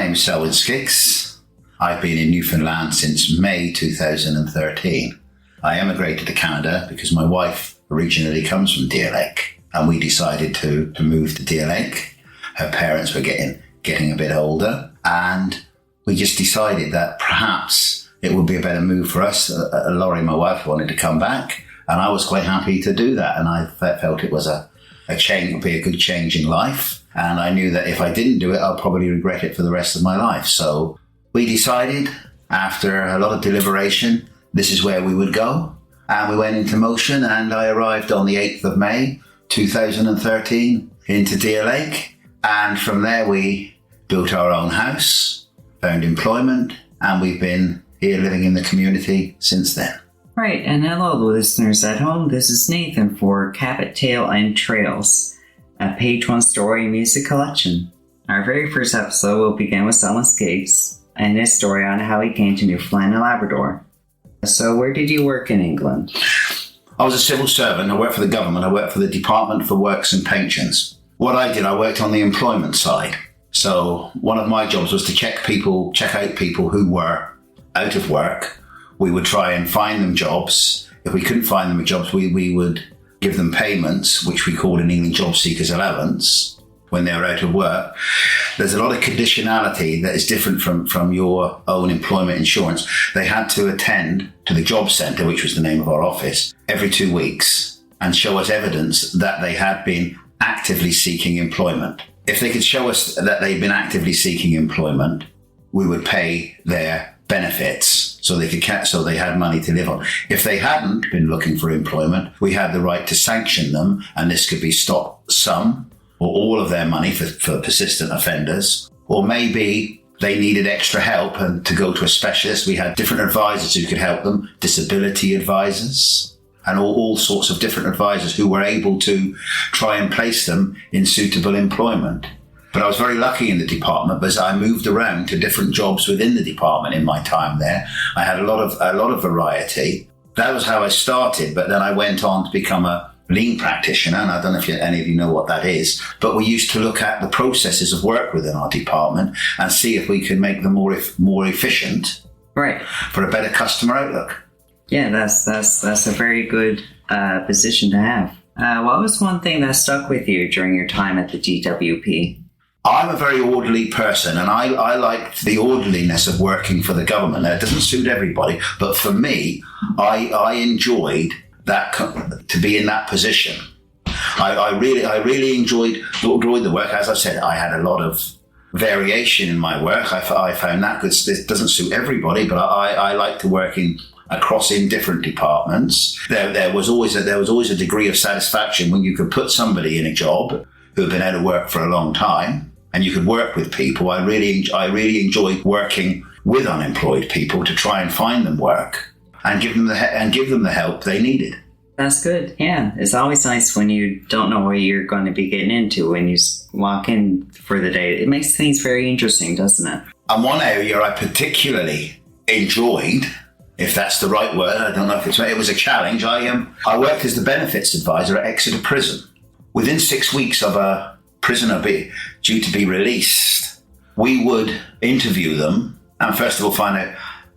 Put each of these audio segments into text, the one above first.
name's Selwyn Skiggs. I've been in Newfoundland since May 2013. I emigrated to Canada because my wife originally comes from Deer Lake, and we decided to move to Deer Lake. Her parents were getting a bit older, and we just decided that perhaps it would be a better move for us. Laurie, my wife, wanted to come back, and I was quite happy to do that, and I felt it was a change, would be a good change in life. And I knew that if I didn't do it, I'll probably regret it for the rest of my life. So we decided, after a lot of deliberation, this is where we would go. And we went into motion, and I arrived on the 8th of May, 2013, into Deer Lake. And from there, we built our own house, found employment, and we've been here living in the community since then. Right, and hello listeners at home, this is Nathan for Cabot Tale and Trails, a page one story music collection. Our very first episode will begin with Selwyn Skiggs and his story on how he came to Newfoundland and Labrador. So where did you work in England? I was a civil servant. I worked for the government. I worked for the Department for Works and Pensions. What I did, I worked on the employment side. So one of my jobs was to check out people who were out of work. We would try and find them jobs. If we couldn't find them jobs, we would give them payments, which we called in England job seekers allowance, when they were out of work. There's a lot of conditionality that is different from your own employment insurance. They had to attend to the job centre, which was the name of our office, every 2 weeks and show us evidence that they had been actively seeking employment. If they could show us that they'd been actively seeking employment, we would pay their benefits so they had money to live on. If they hadn't been looking for employment, we had the right to sanction them, and this could be stop some or all of their money for persistent offenders, or maybe they needed extra help and to go to a specialist. We had different advisors who could help them, disability advisors, and all sorts of different advisors who were able to try and place them in suitable employment. But I was very lucky in the department because I moved around to different jobs within the department in my time there. I had a lot of variety. That was how I started, but then I went on to become a lean practitioner, and I don't know if any of you know what that is, but we used to look at the processes of work within our department and see if we could make them more efficient, right, for a better customer outlook. Yeah, that's a very good position to have. What was one thing that stuck with you during your time at the DWP? I'm a very orderly person, and I liked the orderliness of working for the government. Now, it doesn't suit everybody, but for me, I enjoyed that, to be in that position. I really enjoyed the work. As I said, I had a lot of variation in my work. I found that good. This doesn't suit everybody, but I like to work across different departments. There was always a degree of satisfaction when you could put somebody in a job who had been out of work for a long time, and you could work with people. I really enjoyed working with unemployed people to try and find them work and give them the help they needed. That's good. Yeah, it's always nice when you don't know what you're going to be getting into when you walk in for the day. It makes things very interesting, doesn't it? And one area I particularly enjoyed, if that's the right word, I don't know if it's right, it was a challenge. I worked as the benefits advisor at Exeter Prison. Within 6 weeks of a prisoner due to be released, we would interview them and first of all find out,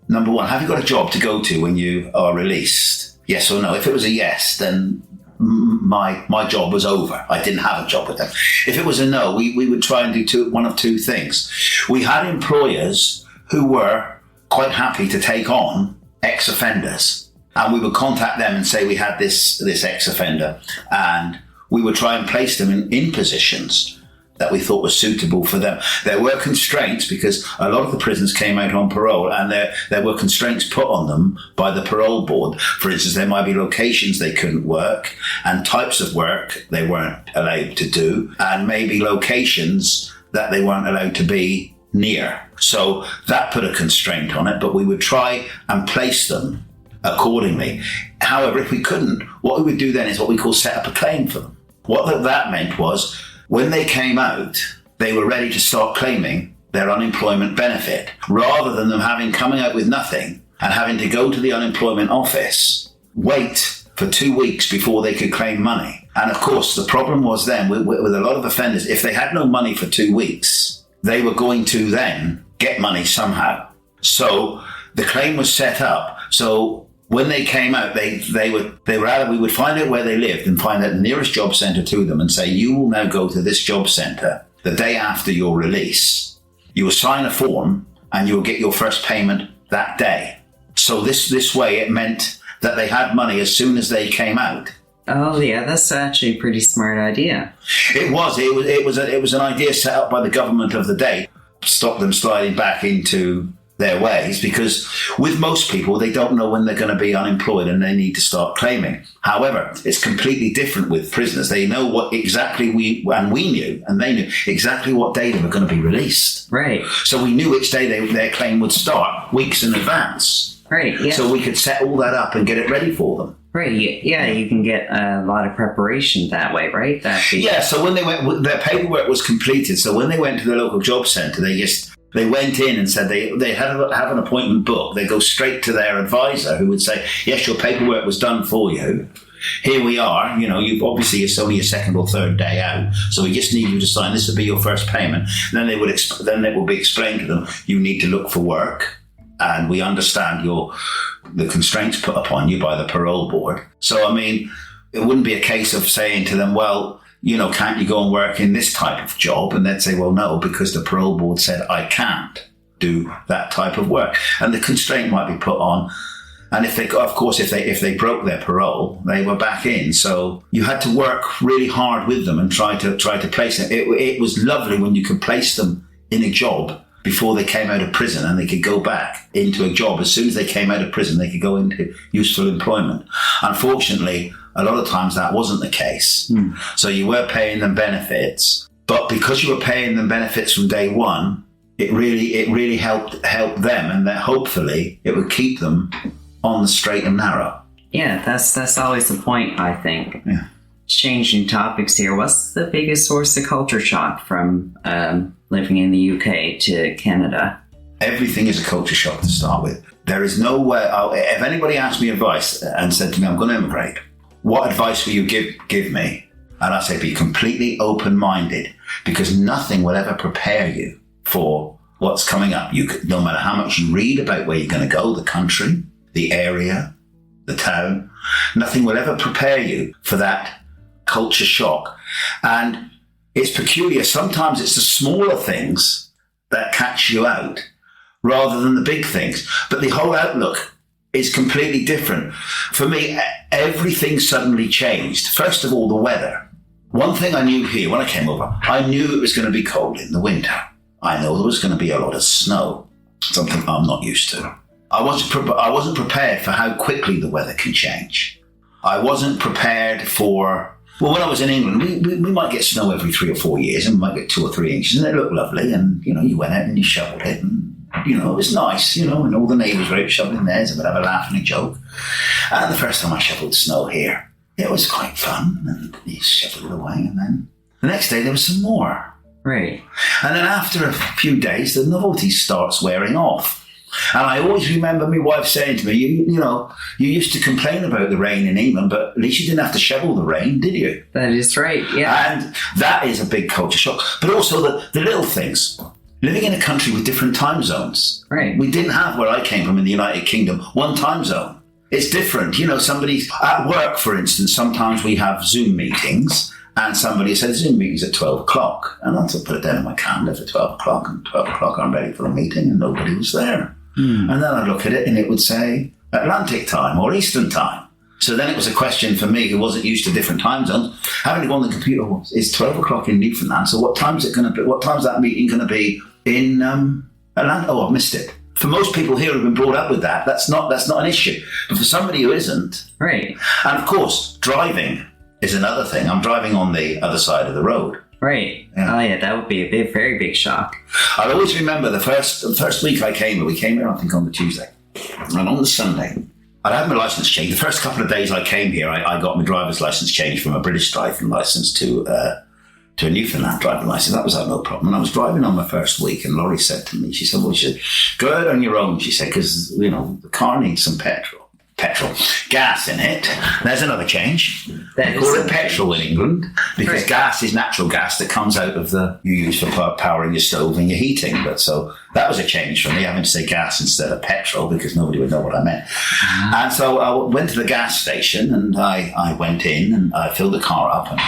number one, have you got a job to go to when you are released? Yes or no. If it was a yes, then my job was over. I didn't have a job with them. If it was a no, we would try and do one of two things. We had employers who were quite happy to take on ex-offenders, and we would contact them and say we had this ex-offender, and we would try and place them in positions that we thought were suitable for them. There were constraints because a lot of the prisons came out on parole, and there were constraints put on them by the parole board. For instance, there might be locations they couldn't work and types of work they weren't allowed to do, and maybe locations that they weren't allowed to be near. So that put a constraint on it, but we would try and place them accordingly. However, if we couldn't, what we would do then is what we call set up a claim for them. What that meant was, when they came out, they were ready to start claiming their unemployment benefit, rather than them coming out with nothing and having to go to the unemployment office, wait for 2 weeks before they could claim money. And of course, the problem was then with a lot of offenders, if they had no money for 2 weeks, they were going to then get money somehow. So the claim was set up. So when they came out, we would find out where they lived and find out the nearest job centre to them and say, you will now go to this job centre the day after your release. You will sign a form and you will get your first payment that day. So this way it meant that they had money as soon as they came out. Oh yeah, that's actually a pretty smart idea. It was an idea set up by the government of the day to stop them sliding back into their ways, because with most people, they don't know when they're going to be unemployed and they need to start claiming. However, it's completely different with prisoners. They know what exactly we knew, and they knew exactly what day they were going to be released. Right. So we knew which day their claim would start weeks in advance. Right, yeah. So we could set all that up and get it ready for them. Right, yeah, you can get a lot of preparation that way, right? Yeah, so when they went, their paperwork was completed. So when they went to the local job centre, they went in and said they have an appointment book. They go straight to their advisor, who would say, yes, your paperwork was done for you. Here we are. It's only your second or third day out. So we just need you to sign. This will be your first payment. And then then it will be explained to them, you need to look for work. And we understand the constraints put upon you by the parole board. So, I mean, it wouldn't be a case of saying to them, well, can't you go and work in this type of job? And they'd say, well, no, because the parole board said I can't do that type of work. And the constraint might be put on. And if they broke their parole, they were back in. So you had to work really hard with them and try to place them. It was lovely when you could place them in a job before they came out of prison, and they could go back into a job. As soon as they came out of prison, they could go into useful employment. Unfortunately, a lot of times that wasn't the case. So you were paying them benefits, but because you were paying them benefits from day one, it really helped them, and that hopefully it would keep them on the straight and narrow. Yeah, that's always the point, I think. Yeah. Changing topics here, what's the biggest source of culture shock from living in the UK to Canada? Everything is a culture shock to start with. There is no way. If anybody asked me advice and said to me, I'm going to immigrate, what advice will you give me? And I say, be completely open-minded, because nothing will ever prepare you for what's coming up. No matter how much you read about where you're going to go, the country, the area, the town, nothing will ever prepare you for that culture shock. And it's peculiar. Sometimes it's the smaller things that catch you out rather than the big things. But the whole outlook is completely different. For me, everything suddenly changed. First of all, the weather. One thing I knew here when I came over, I knew it was going to be cold in the winter. I know there was going to be a lot of snow, something I'm not used to. I wasn't prepared for how quickly the weather can change. I wasn't prepared for... Well, when I was in England, we might get snow every 3 or 4 years, and we might get 2 or 3 inches, and it looked lovely. And, you went out and you shoveled it, and, it was nice, and all the neighbours were out shoveling theirs, and we'd have a laugh and a joke. And the first time I shoveled snow here, it was quite fun, and you shoveled it away, and then the next day there was some more. Right. And then after a few days, the novelty starts wearing off. And I always remember my wife saying to me, you used to complain about the rain in England, but at least you didn't have to shovel the rain, did you? That is right, yeah. And that is a big culture shock. But also the little things. Living in a country with different time zones. Right. We didn't have, where I came from in the United Kingdom, one time zone. It's different. Somebody's at work, for instance, sometimes we have Zoom meetings, and somebody said, Zoom meeting's at 12 o'clock. And I put it down on my calendar for 12 o'clock, and 12 o'clock I'm ready for a meeting, and nobody was there. And then I'd look at it and it would say Atlantic time or Eastern time. So then it was a question for me, who wasn't used to different time zones, having to go on the computer. It's 12 o'clock in Newfoundland, so what time's it going to be? What time's that meeting going to be in Atlanta? Oh, I've missed it. For most people here who've been brought up with that, that's not an issue. But for somebody who isn't, right. And of course, driving is another thing. I'm driving on the other side of the road. Right. Yeah. Oh, yeah, that would be a very big shock. I always remember the first week I came here. We came here, I think, on the Tuesday. And on the Sunday, I'd had my licence changed. The first couple of days I came here, I got my driver's licence changed from a British driving licence to a Newfoundland driving licence. That was no problem. And I was driving on my first week, and Laurie said to me, she said, well, you should go out on your own, she said, because, the car needs some gas in it. There's another change. They call it petrol in England because gas is natural gas that comes out of you use for powering your stove and your heating. But so that was a change for me, having to say gas instead of petrol because nobody would know what I meant. And so I went to the gas station and I went in and I filled the car up and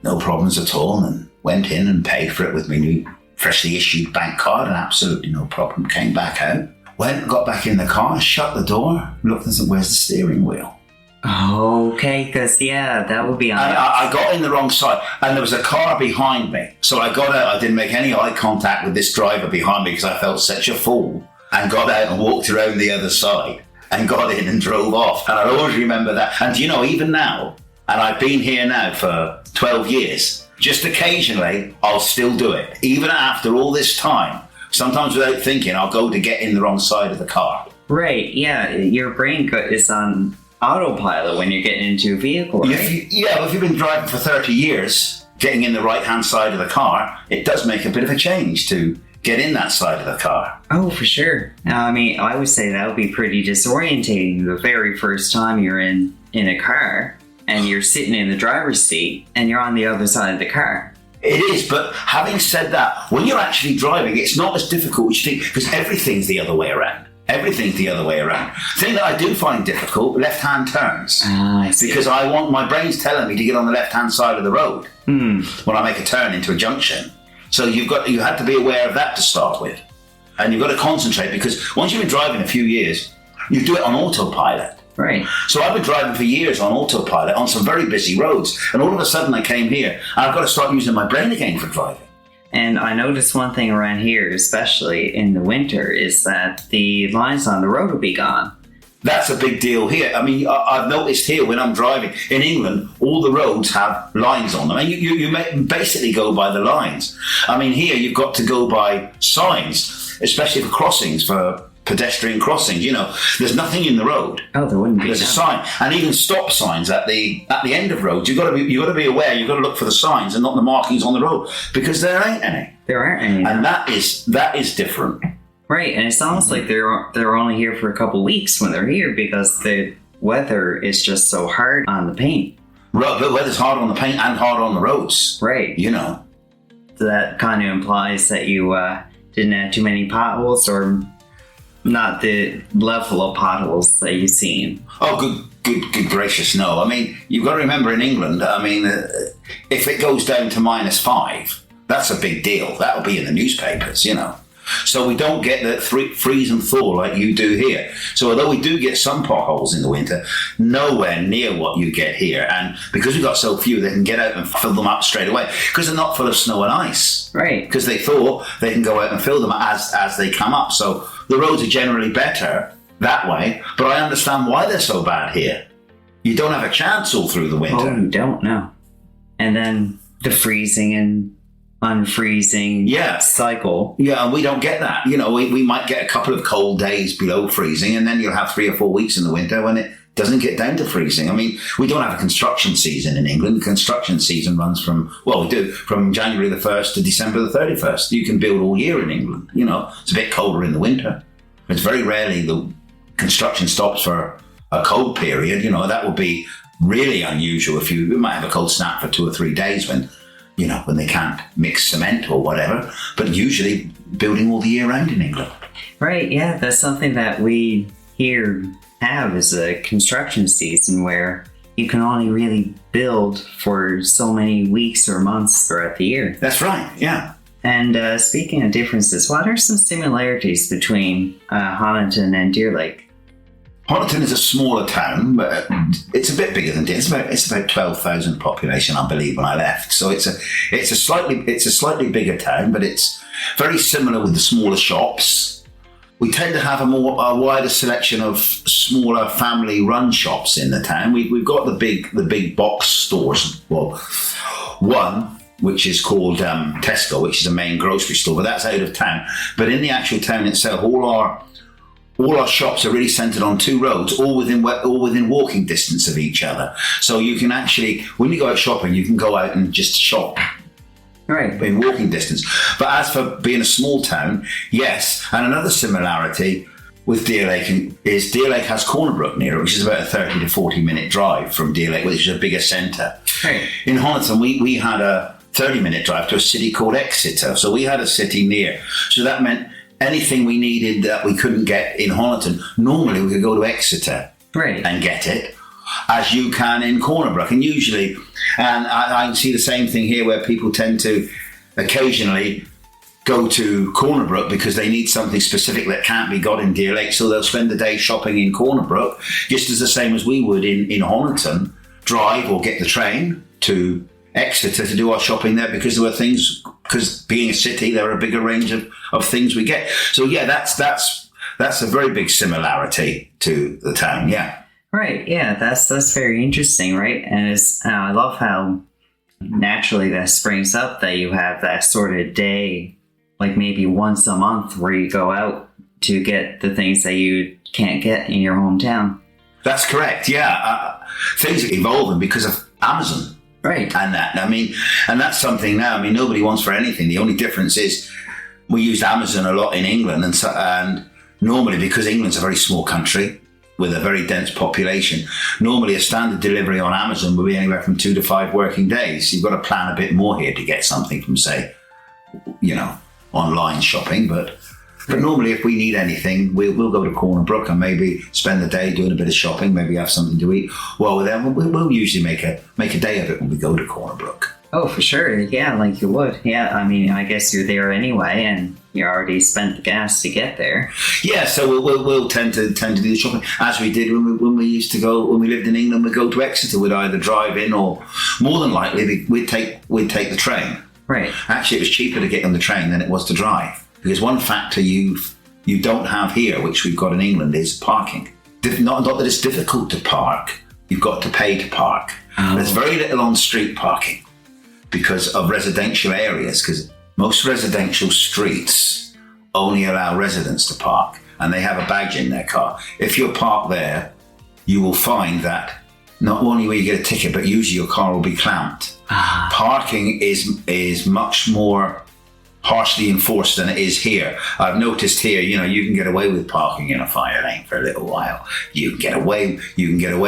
no problems at all, and went in and paid for it with my new freshly issued bank card and absolutely no problem. Came back out, went, got back in the car, shut the door, looked and said, where's the steering wheel? Okay, because, that would be on. I got in the wrong side, and there was a car behind me. So I got out, I didn't make any eye contact with this driver behind me because I felt such a fool, and got out and walked around the other side and got in and drove off. And I always remember that. And even now, and I've been here now for 12 years, just occasionally I'll still do it. Even after all this time, sometimes without thinking, I'll go to get in the wrong side of the car. Right, yeah, your brain is on autopilot when you're getting into a vehicle, right? If you've been driving for 30 years, getting in the right-hand side of the car, it does make a bit of a change to get in that side of the car. Oh, for sure. I would say that would be pretty disorientating the very first time you're in a car and you're sitting in the driver's seat and you're on the other side of the car. It is, but having said that, when you're actually driving, it's not as difficult as you think because everything's the other way around. Everything's the other way around. The thing that I do find difficult, left-hand turns. I see. Because my brain's telling me to get on the left-hand side of the road when I make a turn into a junction. So you have to be aware of that to start with. And you've got to concentrate because once you've been driving a few years, you do it on autopilot. Right. So I've been driving for years on autopilot on some very busy roads. And all of a sudden I came here and I've got to start using my brain again for driving. And I noticed one thing around here, especially in the winter, is that the lines on the road will be gone. That's a big deal here. I mean, I've noticed here when I'm driving in England, all the roads have lines on them. And you basically go by the lines. I mean, here you've got to go by signs, especially for crossings, for pedestrian crossings. There's nothing in the road. Oh, there wouldn't be. There's a sign, and even stop signs at the end of roads. You've got to be aware. You've got to look for the signs and not the markings on the road because there ain't any. There aren't any, and that is different. Right, and it's almost like they're only here for a couple of weeks when they're here because the weather is just so hard on the paint. Right, the weather's hard on the paint and hard on the roads. Right. So that kind of implies that you didn't have too many potholes or not the level of potholes that you've seen. Oh, good gracious, no. I mean, you've got to remember in England, if it goes down to -5, that's a big deal. That'll be in the newspapers, So we don't get the freeze and thaw like you do here. So although we do get some potholes in the winter, nowhere near what you get here. And because we've got so few, they can get out and fill them up straight away because they're not full of snow and ice. Right. Because they thaw, they can go out and fill them as they come up. So the roads are generally better that way. But I understand why they're so bad here. You don't have a chance all through the winter. Oh, you don't know. And then the freezing and unfreezing cycle. Yeah, and we don't get that. We might get a couple of cold days below freezing, and then you'll have 3 or 4 weeks in the winter when it doesn't get down to freezing. I mean, we don't have a construction season in England. The construction season runs from January the 1st to December the 31st. You can build all year in England. It's a bit colder in the winter. It's very rarely the construction stops for a cold period. That would be really unusual we might have a cold snap for 2 or 3 days when they can't mix cement or whatever, but usually building all the year round in England. Right, yeah, that's something that we here have is a construction season where you can only really build for so many weeks or months throughout the year. That's right, yeah. And speaking of differences, what are some similarities between Honiton and Deer Lake? Honiton is a smaller town, but it's a bit bigger than Deer. It's about 12,000 population, I believe, when I left. So it's a slightly bigger town, but it's very similar with the smaller shops. We tend to have a wider selection of smaller family-run shops in the town. We've got the big box stores. Well, one which is called Tesco, which is a main grocery store, but that's out of town. But in the actual town itself, all our shops are really centred on 2 roads, all within walking distance of each other. So you can actually, when you go out shopping, you can go out and just shop. Right. In walking distance. But as for being a small town, yes. And another similarity, with Deer Lake is Deer Lake has Cornerbrook near it, which is about a 30 to 40 minute drive from Deer Lake, which is a bigger centre. Right. In Honiton, we had a 30-minute drive to a city called Exeter. So we had a city near. So that meant anything we needed that we couldn't get in Honiton, normally we could go to Exeter and get it, as you can in Cornerbrook. And usually, and I can see the same thing here where people tend to occasionally go to Cornerbrook because they need something specific that can't be got in Deer Lake. So they'll spend the day shopping in Cornerbrook, just as the same as we would in Honiton, drive or get the train to Exeter to do our shopping there, because there were things, because being a city, there are a bigger range of things we get. So yeah, that's a very big similarity to the town. Yeah. Right. Yeah. That's very interesting. Right. And I love how naturally that springs up that you have that sort of day, like maybe once a month, where you go out to get the things that you can't get in your hometown. That's correct. Yeah. Things are evolving because of Amazon. Right. And that, I mean, and that's something now, I mean, nobody wants for anything. The only difference is we use Amazon a lot in England. And normally, because England's a very small country with a very dense population, normally a standard delivery on Amazon will be anywhere from 2 to 5 working days. You've got to plan a bit more here to get something from, say, online shopping. But normally, if we need anything, we'll go to Cornerbrook and maybe spend the day doing a bit of shopping, maybe have something to eat. Well, then we'll usually make a day of it when we go to Cornerbrook. Oh, for sure. Yeah, like you would. Yeah, I mean, I guess you're there anyway, and you already spent the gas to get there. Yeah, so we'll tend to do the shopping as we did when we used to go, when we lived in England. We'd go to Exeter. We'd either drive in, or more than likely we'd take the train. Right. Actually, it was cheaper to get on the train than it was to drive. Because one factor you don't have here, which we've got in England, is parking. Not that it's difficult to park, you've got to pay to park. Oh. There's very little on-street parking because of residential areas, because most residential streets only allow residents to park, and they have a badge in their car. If you're parked there, you will find that not only will you get a ticket, but usually your car will be clamped. Ah. Parking is much more harshly enforced than it is here. I've noticed here, you can get away with parking in a fire lane for a little while. You can get away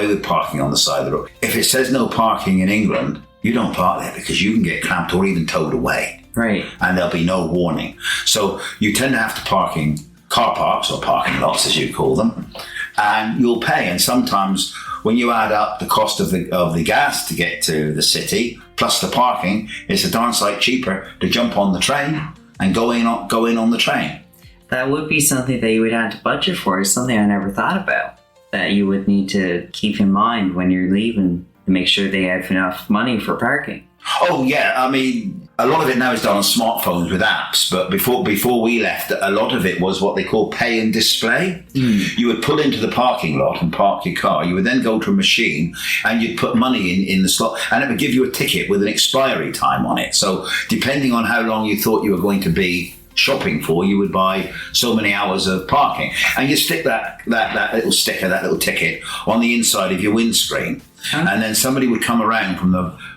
with parking on the side of the road. If it says no parking in England, you don't park there because you can get clamped or even towed away. Right. And there'll be no warning. So you tend to have to park in car parks, or parking lots as you call them, and you'll pay. And sometimes when you add up the cost of the gas to get to the city plus the parking, it's a darn sight cheaper to jump on the train and go in on the train. That would be something that you would have to budget for. It's something I never thought about, that you would need to keep in mind when you're leaving to make sure they have enough money for parking. Oh yeah, I mean, a lot of it now is done on smartphones with apps, but before we left, a lot of it was what they call pay and display. You would pull into the parking lot and park your car. You would then go to a machine and you'd put money in the slot, and it would give you a ticket with an expiry time on it. So depending on how long you thought you were going to be shopping for, you would buy so many hours of parking, and you stick that little sticker, that little ticket, on the inside of your windscreen. And then somebody would come around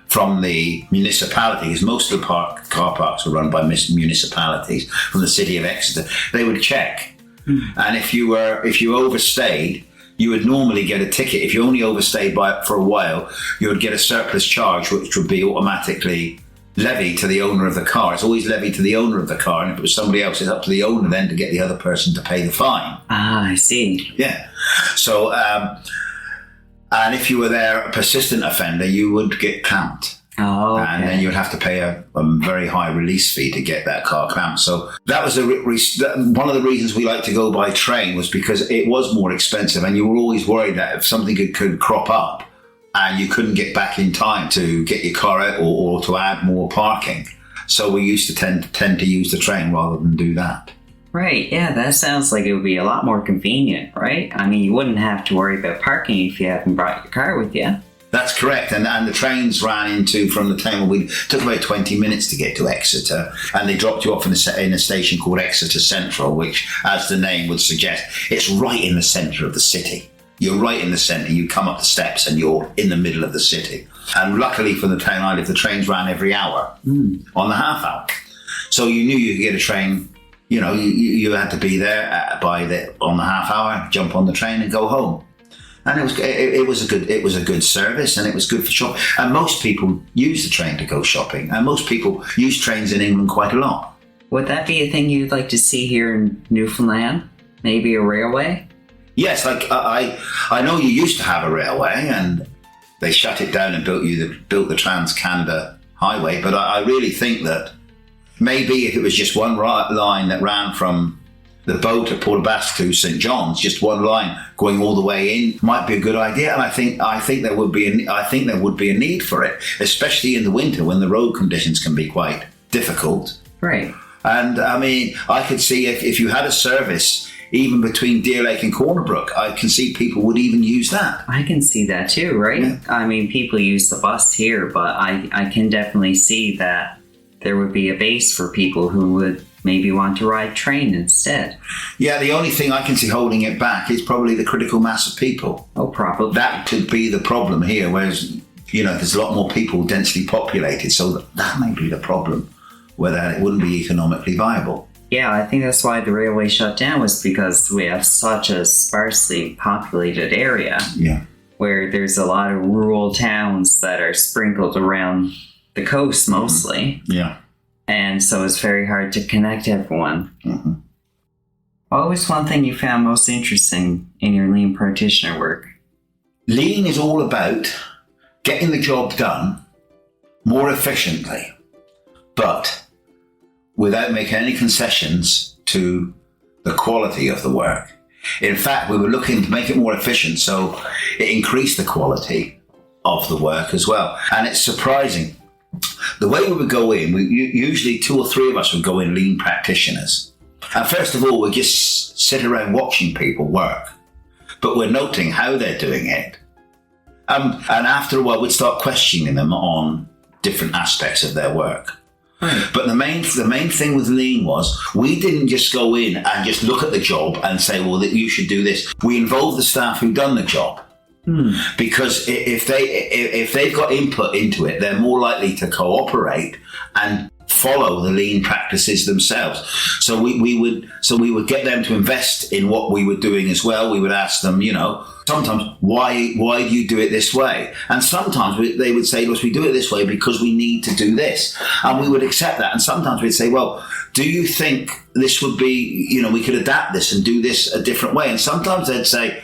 from the municipality, because most of the car parks are run by municipalities from the city of Exeter. They would check, and if you overstayed, you would normally get a ticket. If you only overstayed for a while, you would get a surplus charge, which would be automatically levied to the owner of the car. It's always levied to the owner of the car, and if it was somebody else, it's up to the owner then to get the other person to pay the fine. Ah, I see. Yeah. So, and if you were there a persistent offender, you would get clamped. Oh, okay. And then you would have to pay a very high release fee to get that car clamped. So that was one of the reasons we like to go by train, was because it was more expensive, and you were always worried that if something could crop up and you couldn't get back in time to get your car out or to add more parking. So we used to tend to use the train rather than do that. Right, yeah, that sounds like it would be a lot more convenient, right? I mean, you wouldn't have to worry about parking if you haven't brought your car with you. That's correct, and the trains ran from the town. We took about 20 minutes to get to Exeter, and they dropped you off in a station called Exeter Central, which, as the name would suggest, it's right in the centre of the city. You're right in the centre. You come up the steps and you're in the middle of the city. And luckily for the town I live, the trains ran every hour on the half hour. So you knew you could get a train you had to be there on the half hour, jump on the train and go home. And it was a good service, and it was good for shopping. And most people use the train to go shopping, and most people use trains in England quite a lot. Would that be a thing you'd like to see here in Newfoundland? Maybe a railway? Yes, like I know you used to have a railway, and they shut it down and built the Trans-Canada Highway. But I really think that maybe if it was just one line that ran from the boat at Port aux Basques to St John's, just one line going all the way in, might be a good idea. And I think there would be a need for it, especially in the winter when the road conditions can be quite difficult. Right. And I mean, I could see if you had a service even between Deer Lake and Corner Brook, I can see people would even use that. I can see that too, right? Yeah. I mean, people use the bus here, but I can definitely see that there would be a base for people who would maybe want to ride train instead. Yeah, the only thing I can see holding it back is probably the critical mass of people. Oh, probably. That could be the problem here, whereas, there's a lot more people densely populated, so that may be the problem, whether it wouldn't be economically viable. Yeah, I think that's why the railway shut down, was because we have such a sparsely populated area. Yeah. Where there's a lot of rural towns that are sprinkled around the coast mostly. Yeah. And so it's very hard to connect everyone. Mm-hmm. What was one thing you found most interesting in your lean practitioner work? Lean is all about getting the job done more efficiently, but without making any concessions to the quality of the work. In fact, we were looking to make it more efficient, so it increased the quality of the work as well. And it's surprising. The way we would go in, usually 2 or 3 of us would go in lean practitioners. And first of all, we'd just sit around watching people work. But we're noting how they're doing it. And after a while, we'd start questioning them on different aspects of their work. Right. But the main thing with lean was we didn't just go in and just look at the job and say, well, that you should do this. We involved the staff who'd done the job. Because if they've got input into it, they're more likely to cooperate and follow the lean practices themselves. So we would get them to invest in what we were doing as well. We would ask them, sometimes why do you do it this way? And sometimes they would say to us, we do it this way because we need to do this, and we would accept that. And sometimes we'd say, well, do you think this would be, we could adapt this and do this a different way? And sometimes they'd say,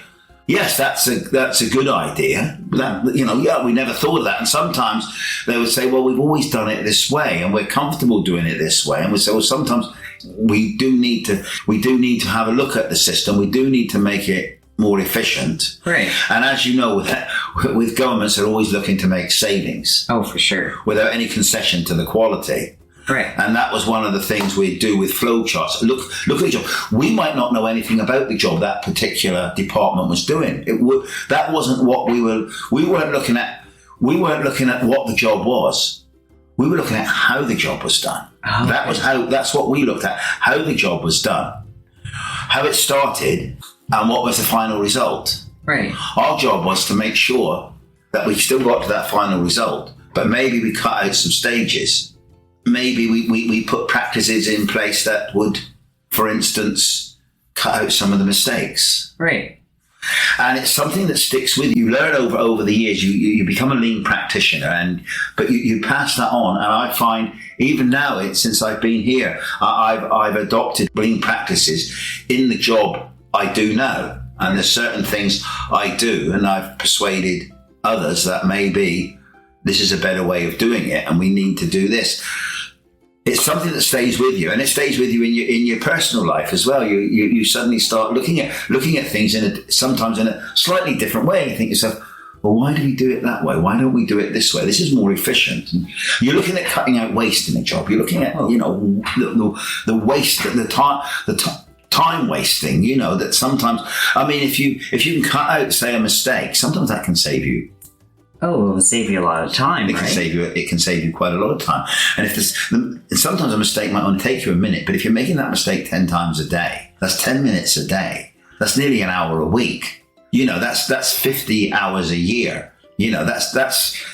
yes, that's a good idea. We never thought of that. And sometimes they would say, well, we've always done it this way and we're comfortable doing it this way. And we say, well, sometimes we do need to have a look at the system. We do need to make it more efficient. Right. And as you know, with governments, they're always looking to make savings. Oh, for sure. Without any concession to the quality. Right. And that was one of the things we'd do with flowcharts. Look at the job. We might not know anything about the job that particular department was doing. That wasn't what we weren't looking at what the job was. We were looking at how the job was done. Oh, that's what we looked at, how the job was done, how it started, and what was the final result. Right. Our job was to make sure that we still got to that final result, but maybe we cut out some stages. Maybe we put practices in place that would, for instance, cut out some of the mistakes. Right. And it's something that sticks with you. You learn over the years. You become a lean practitioner, but you pass that on. And I find even now, since I've been here, I've adopted lean practices in the job I do now. And there's certain things I do, and I've persuaded others that maybe this is a better way of doing it, and we need to do this. It's something that stays with you, and it stays with you in your personal life as well. You suddenly start looking at things sometimes in a slightly different way. You think to yourself, well, why do we do it that way? Why don't we do it this way? This is more efficient. And you're looking at cutting out waste in a job. You're looking at the waste, the time wasting. That sometimes, I mean, if you can cut out, say, a mistake, sometimes that can save you. Oh, it will save you a lot of time, It can save you quite a lot of time. And sometimes a mistake might only take you a minute, but if you're making that mistake 10 times a day, that's 10 minutes a day. That's nearly an hour a week. That's 50 hours a year. That's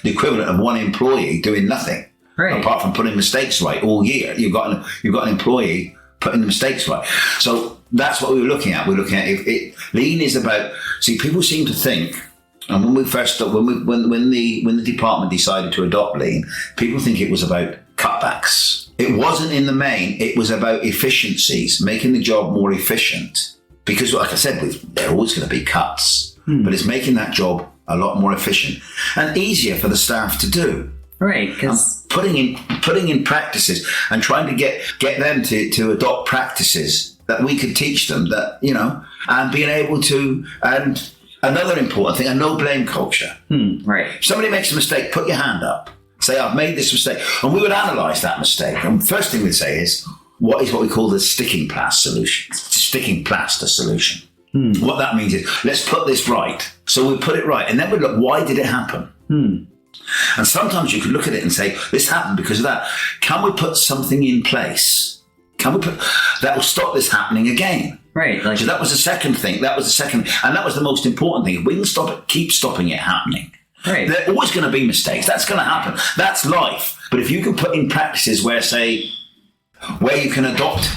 the equivalent of one employee doing nothing. Right. Apart from putting mistakes right all year. You've got an employee putting the mistakes right. So that's what we were looking at. We're looking at lean is about. See, people seem to think, and when we first when the department decided to adopt lean, people think it was about cutbacks. It wasn't in the main. It was about efficiencies, making the job more efficient. Because, like I said, there are always going to be cuts, but it's making that job a lot more efficient and easier for the staff to do. Right, because putting in practices and trying to get them to adopt practices that we could teach them, that, you know, and being able to, and another important thing, a no blame culture. Right. If somebody makes a mistake, put your hand up. Say, I've made this mistake. And we would analyse that mistake. And the first thing we'd say is, what is what we call the sticking plaster solution? Sticking plaster solution. What that means is, let's put this right. So we put it right. And then we look, why did it happen? And sometimes you could look at it and say, this happened because of that. Can we put something in place? That will stop this happening again? Right. So that was the second thing. And that was the most important thing. If we can keep stopping it happening. Right. There are always going to be mistakes. That's going to happen. That's life. But if you can put in practices where you can adopt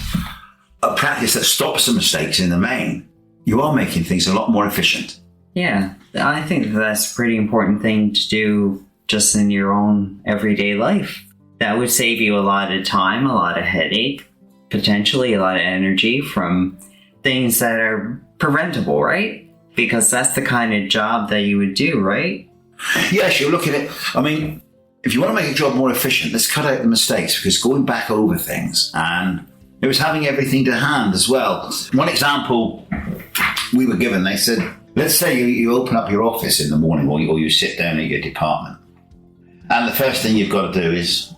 a practice that stops the mistakes in the main, you are making things a lot more efficient. Yeah, I think that's a pretty important thing to do just in your own everyday life. That would save you a lot of time, a lot of headache, potentially a lot of energy from things that are preventable, right? Because that's the kind of job that you would do, right? Yes, you look at it. I mean, if you want to make a job more efficient, let's cut out the mistakes, because going back over things, and it was having everything to hand as well. One example we were given, they said, let's say you open up your office in the morning or you sit down at your department. And the first thing you've got to do is,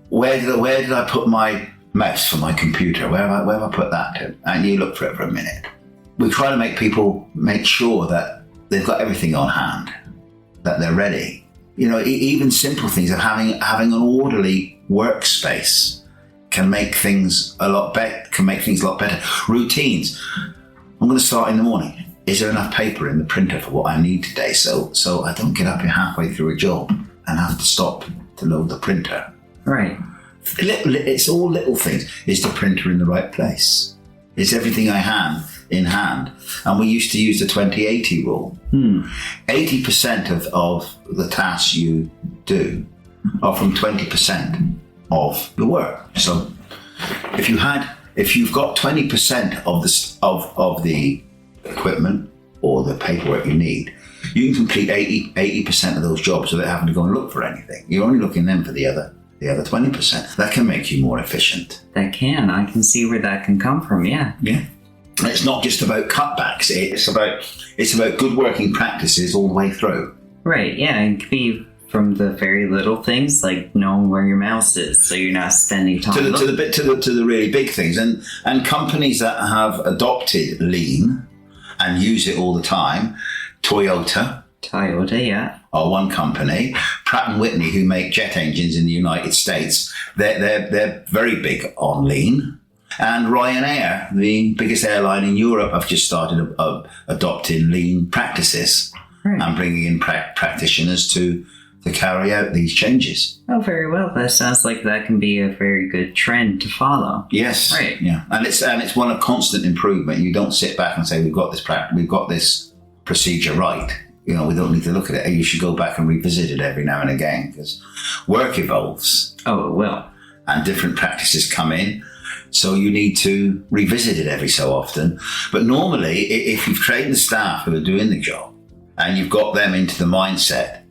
where did I put my mouse for my computer? Where have I put that to? And you look for it for a minute. We try to make people make sure that they've got everything on hand, that they're ready. You know, even simple things of having an orderly workspace can make things a lot better. Routines. I'm going to start in the morning. Is there enough paper in the printer for what I need today? So I don't get up here halfway through a job and have to stop to load the printer. Right. It's all little things. Is the printer in the right place? Is everything I have in hand? And we used to use the 20-80 rule. 80% of the tasks you do are from 20% of the work. So if you've got 20% of the equipment or the paperwork you need, you can complete 80% of those jobs without having to go and look for anything. You're only looking then for the other 20%. That can make you more efficient. That can. I can see where that can come from, yeah. Yeah. It's not just about cutbacks. It's about good working practices all the way through. Right, yeah. It could be from the very little things, like knowing where your mouse is, so you're not spending time to the really big things. And companies that have adopted lean and use it all the time, Toyota, yeah, are one company. Pratt & Whitney, who make jet engines in the United States, they're very big on lean. And Ryanair, the biggest airline in Europe, have just started adopting lean practices and bringing in practitioners to carry out these changes. Oh, very well. That sounds like that can be a very good trend to follow. Yes. Right. Yeah. And it's one of constant improvement. You don't sit back and say, we've got this procedure right. You know, we don't need to look at it. You should go back and revisit it every now and again, because work evolves. Oh, it will. And different practices come in. So you need to revisit it every so often. But normally, if you've trained the staff who are doing the job and you've got them into the mindset,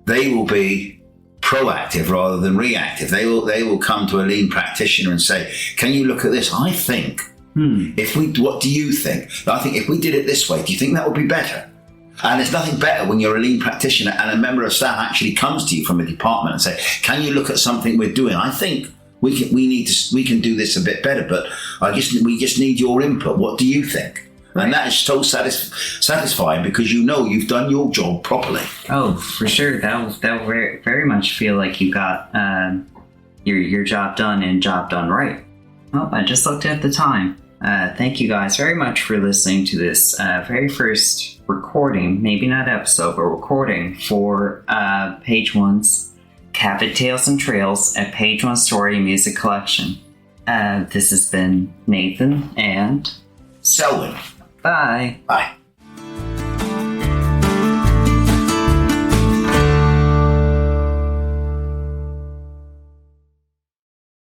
they will be proactive rather than reactive. They will come to a lean practitioner and say, can you look at this? I think, what do you think? I think if we did it this way, do you think that would be better? And there's nothing better when you're a lean practitioner and a member of staff actually comes to you from a department and say, can you look at something we're doing? I think we can do this a bit better, but we just need your input. What do you think? Right. And that is so satisfying, because you know you've done your job properly. Oh, for sure. That will very, very much feel like you got your job done and job done right. Oh, I just looked at the time. Thank you guys very much for listening to this very first recording, maybe not episode, but recording for Page One's Cabot Tales and Trails, a Page One Story Music Collection. This has been Nathan and Selwyn. bye. Bye.